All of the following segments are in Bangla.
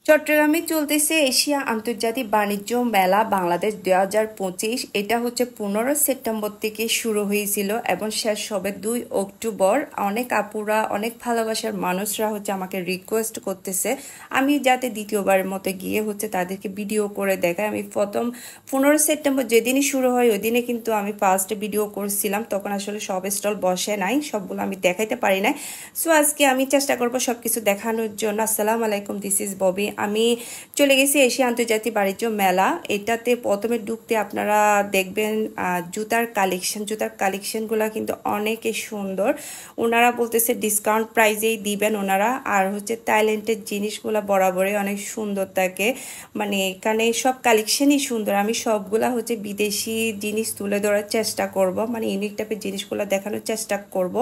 চট্টগ্রামে চলতেছে এশিয়া আন্তর্জাতিক বাণিজ্য মেলা বাংলাদেশ 2025। এটা হচ্ছে 15 সেপ্টেম্বর থেকে শুরু হয়েছিল এবং শেষ হবে 2 অক্টোবর। অনেক আপুরা, অনেক ভালোবাসার মানুষরা হচ্ছে আমাকে রিকোয়েস্ট করতেছে আমি যাতে দ্বিতীয়বারের মতো গিয়ে হচ্ছে তাদেরকে ভিডিও করে দেখাই। আমি প্রথম 15 সেপ্টেম্বর যেদিনই শুরু হয় ওই দিনে কিন্তু আমি ফার্স্ট ভিডিও করছিলাম, তখন আসলে সব স্টল বসে নাই, সবগুলো আমি দেখাইতে পারি নাই। সো আজকে আমি চেষ্টা করবো সবকিছু দেখানোর জন্য। আসসালামু আলাইকুম, দিস ইজ ববি। আমি চলে গেছি এশিয়া আন্তর্জাতিক বাণিজ্য মেলা। এটাতে প্রথমে ঢুকতে আপনারা দেখবেন জুতার কালেকশনগুলো কিন্তু অনেকই সুন্দর। ওনারা বলতেছে ডিসকাউন্ট প্রাইজেই দিবেন ওনারা। আর হচ্ছে থাইল্যান্ডের জিনিসগুলো বরাবরই অনেক সুন্দর থাকে, মানে এখানে সব কালেকশনই সুন্দর। আমি সবগুলা হচ্ছে বিদেশি জিনিস তুলে ধরার চেষ্টা করব, মানে ইউনিক টাইপের জিনিসগুলো দেখানোর চেষ্টা করব।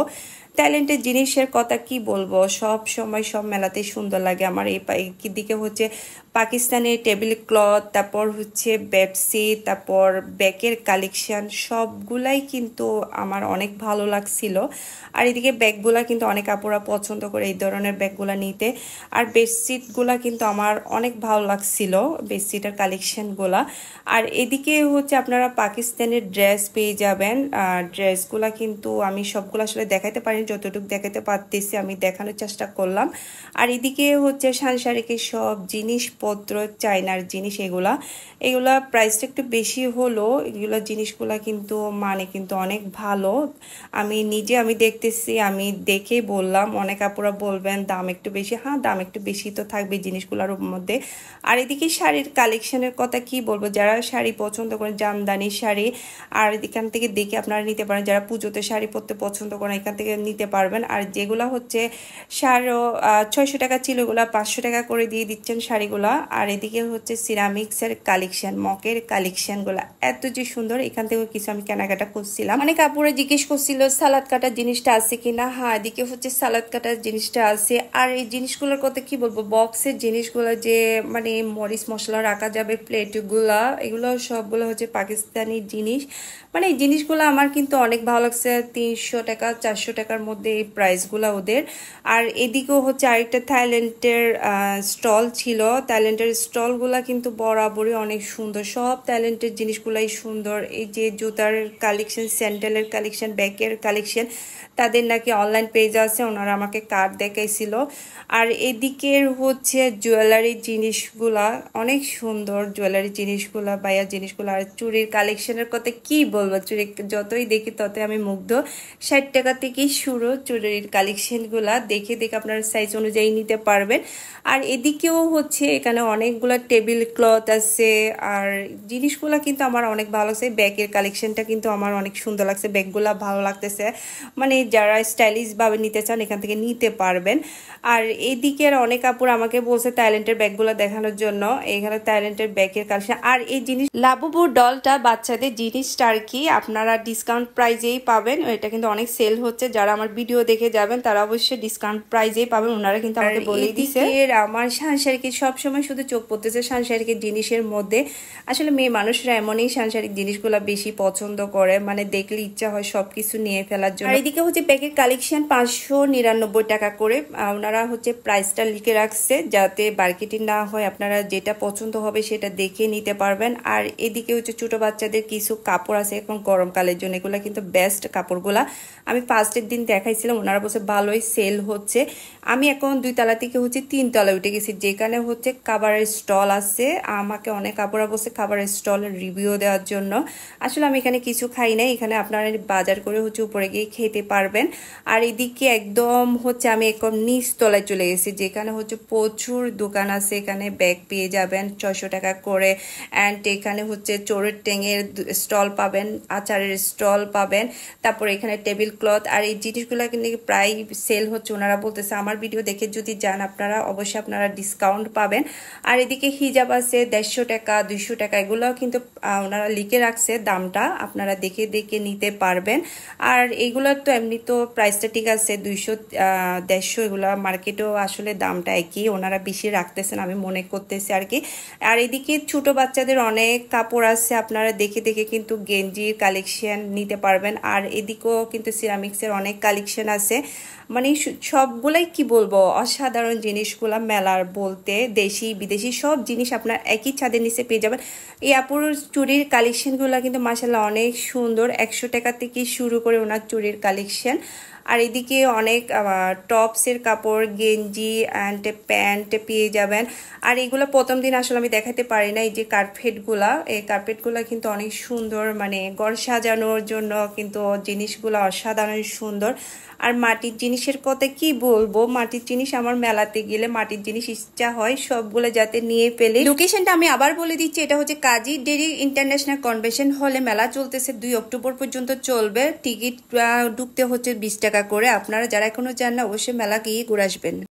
ট্যালেন্টের জিনিসের কথা কি বলবো, সব সময় সব মেলাতেই সুন্দর লাগে আমার। এই দিকে হচ্ছে পাকিস্তানের টেবিল ক্লথ, তারপর হচ্ছে বেডশিট, তারপর ব্যাগের কালেকশন, সবগুলাই কিন্তু আমার অনেক ভালো লাগছিল। আর এদিকে ব্যাগগুলা কিন্তু অনেক আপুরা পছন্দ করে এই ধরনের ব্যাগগুলা নিতে। আর বেডশিটগুলা কিন্তু আমার অনেক ভালো লাগছিল, বেডশিটের কালেকশনগুলা। আর এদিকে হচ্ছে আপনারা পাকিস্তানের ড্রেস পেয়ে যাবেন। ড্রেসগুলা কিন্তু আমি সবগুলো আসলে দেখাতে পারিনি, যতটুকু দেখাতে পারতেছি আমি দেখানোর চেষ্টা করলাম। আর এদিকে হচ্ছে সানসারিকের সব জিনিসপত্র, চাইনার জিনিস, এগুলা প্রাইসটা একটু বেশি হলো। এগুলো জিনিসগুলা কিন্তু মানে কিন্তু অনেক ভালো। আমি দেখতেছি, আমি দেখেই বললাম। অনেক আপুরা বলবেন দাম একটু বেশি, হ্যাঁ দাম একটু বেশি তো থাকবে জিনিসগুলোর মধ্যে। আর এদিকে শাড়ির কালেকশনের কথা কি বলবো, যারা শাড়ি পছন্দ করেন, জামদানি শাড়ি, আর এখান থেকে দেখে আপনারা নিতে পারেন। যারা পুজোতে শাড়ি পরতে পছন্দ করেন এখান থেকে নিতে পারবেন। আর যেগুলা হচ্ছে 600 টাকা ছিল, ওগুলা 500 টাকা করে দিয়ে দিচ্ছেন শাড়িগুলা। আর এদিকে হচ্ছে সিরামিক্সের কালেকশন, মকের কালেকশনগুলা এত যে সুন্দর। এখান থেকে কিছু আমি কেনাকাটা করছিলাম। অনেক আপুরা জিজ্ঞেস করছিল সালাদ কাটার জিনিসটা আছে কিনা। হ্যাঁ, এদিকে হচ্ছে সালাদ কাটার জিনিসটা আছে। আর এই জিনিসগুলোর কথা কি বলবো, বক্সের জিনিসগুলো যে মানে মরিচ মশলা রাখা যাবে, প্লেটগুলা, এগুলো সবগুলো হচ্ছে পাকিস্তানি জিনিস। মানে এই জিনিসগুলো আমার কিন্তু অনেক ভালো লাগছে। 300 টাকা 400 টাকার মধ্যে এই প্রাইসগুলো ওদের। আর এদিকেও হচ্ছে আরেকটা থাইল্যান্ডের স্টল ছিল। থাইল্যান্ডের স্টলগুলা কিন্তু বরাবরই অনেক সুন্দর, সব থাইল্যান্ডের জিনিসগুলাই সুন্দর। এই যে জুতার কালেকশন, স্যান্ডেলের কালেকশন, ব্যাগের কালেকশন, তাদের নাকি অনলাইন পেজ আছে, ওনারা আমাকে কার্ড দেখাইছিল। আর এদিকের হচ্ছে জুয়েলারি জিনিসগুলা অনেক সুন্দর, জুয়েলারি জিনিসগুলা, বাইয়ার জিনিসগুলা। আর চুড়ির কালেকশনের কথা কি বলবো, চুড়ি যতই দেখি ততই আমি মুগ্ধ। 60 টাকা থেকেই শুরু চুড়ির কালেকশনগুলা, দেখে দেখে আপনার সাইজ অনুযায়ী নিতে পারবেন। আর এদিকেও হচ্ছে এখানে অনেকগুলা টেবিল ক্লথ আছে। আর জিনিসগুলা কিন্তু আমার অনেক ভালো লাগছে। ব্যাগের কালেকশনটা কিন্তু আমার অনেক সুন্দর লাগছে, ব্যাগগুলা ভালো লাগতেছে। মানে যারা স্টাইলিশ ভাবে নিতে চান এখান থেকে নিতে পারবেন। আর এদিকের অনেক কাপড় আমাকে বলছে থাইল্যান্ডের ব্যাগগুলো দেখানোর জন্য। এখানে থাইল্যান্ডের ব্যাগের কালেকশন। আর এই জিনিস লাবুবু ডলটা, বাচ্চাদের জিনিসটা আর কি, আপনারা ডিসকাউন্ট প্রাইজেই পাবেন। এটা কিন্তু অনেক সেল হচ্ছে, যারা আমার ভিডিও দেখে যাবেন তারা অবশ্যই ডিসকাউন্ট প্রাইজেই পাবেন, ওনারা কিন্তু আমাকে বলেই দিছে। আমার সাংসারিকের সবসময় শুধু চোখ পড়তেছে সাংসারিকের জিনিসের মধ্যে। আসলে মেয়ে মানুষরা এমনই সাংসারিক জিনিসগুলো বেশি পছন্দ করে, মানে দেখলে ইচ্ছা হয় সবকিছু নিয়ে ফেলার জন্য। আর এদিকে হচ্ছে ব্যাগের কালেকশন 599 টাকা করে। ওনারা হচ্ছে প্রাইসটা লিখে রাখছে যাতে মার্কেটিং না হয়, আপনারা যেটা পছন্দ হবে সেটা দেখে নিতে পারবেন। আর এদিকে হচ্ছে ছোট বাচ্চাদের কিছু কাপড় আছে এখন গরমকালের জন্য, এগুলো কিন্তু বেস্ট কাপড়গুলা। আমি ফার্স্টের দিন দেখাইছিলাম, ওনারা বলছে ভালোই সেল হচ্ছে। আমি এখন 2 তলা থেকে হচ্ছে 3 তলায় উঠে গেছি, যেখানে হচ্ছে খাবারের স্টল আছে। আমাকে অনেক আপুরা বলছে খাবারের স্টলের রিভিউ দেওয়ার জন্য। আসলে আমি এখানে কিছু খাই নাই, এখানে আপনারা বাজার করে হচ্ছে উপরে গিয়ে খেতে পারবেন। আর এদিকে একদম হচ্ছে আমি এখন নিচ তলায় চলে গেছি, যেখানে হচ্ছে প্রচুর দোকান আছে। এখানে ব্যাগ পেয়ে যাবেন 600 টাকা করে। অ্যান্ড এখানে হচ্ছে চোরের টেঙের স্টল পাবেন, আচারের স্টল পাবেন, তারপর এখানে টেবিল ক্লথ। আর এই জিনিসগুলো কিন্তু প্রায় সেল হচ্ছে, ওনারা বলতেছে। আমার ভিডিও দেখে যদি যান আপনারা অবশ্যই আপনারা ডিসকাউন্ট পাবেন। আর এদিকে হিজাব আছে 150 টাকা 200 টাকা, এগুলোও কিন্তু ওনারা লিখে রাখছে দামটা, আপনারা দেখে দেখে নিতে পারবেন। আর এইগুলোর তো এমনি তো প্রাইসটা ঠিক আছে 200 150, এগুলো মার্কেটেও আসলে দামটা একই, ওনারা বেশি রাখতেছেন আমি মনে করতেছি আর কি। আর এদিকে ছোট বাচ্চাদের অনেক কাপড় আছে, আপনারা দেখে দেখে কিন্তু গেঞ্জির কালেকশন নিতে পারবেন। আর এদিকেও কিন্তু সিরামিক্সের অনেক কালেকশন আছে, মানে সবগুলাই কি বলবো, অসাধারণ জিনিসগুলা মেলার বলতে দেশি বিদেশি সব জিনিস আপনার একই ছাদের নিচে পেয়ে যাবেন। এই আপুর চুড়ির কালেকশনগুলো কিন্তু মাশাআল্লাহ অনেক সুন্দর, 100 টাকা থেকে শুরু করে ওনার চুড়ির কালেকশন। আর এদিকে অনেক টপসের কাপড়, গেঞ্জি অ্যান্ড প্যান্ট পেয়ে যাবেন। আর এগুলো প্রথম দিন আসলে আমি দেখাতে পারি না। এই যে কার্পেটগুলা, এই কার্পেটগুলো কিন্তু অনেক সুন্দর, মানে ঘর সাজানোর জন্য কিন্তু জিনিসগুলো অসাধারণ সুন্দর। আর মাটির জিনিসের কথা কি বলবো, মাটির জিনিস আমার মেলাতে গেলে মাটির জিনিস ইচ্ছা হয় সবগুলো যাতে নিয়ে ফেলে। লোকেশনটা আমি আবার বলে দিচ্ছি, এটা হচ্ছে কাজী ডেরি ইন্টারন্যাশনাল কনভেনশন হলে। মেলা চলতেছে 2 অক্টোবর পর্যন্ত চলবে। টিকিট ঢুকতে হচ্ছে 20 টাকা করে। আপনারা যারা এখনো যান না অবশ্যই মেলা গিয়ে ঘুরে আসবেন।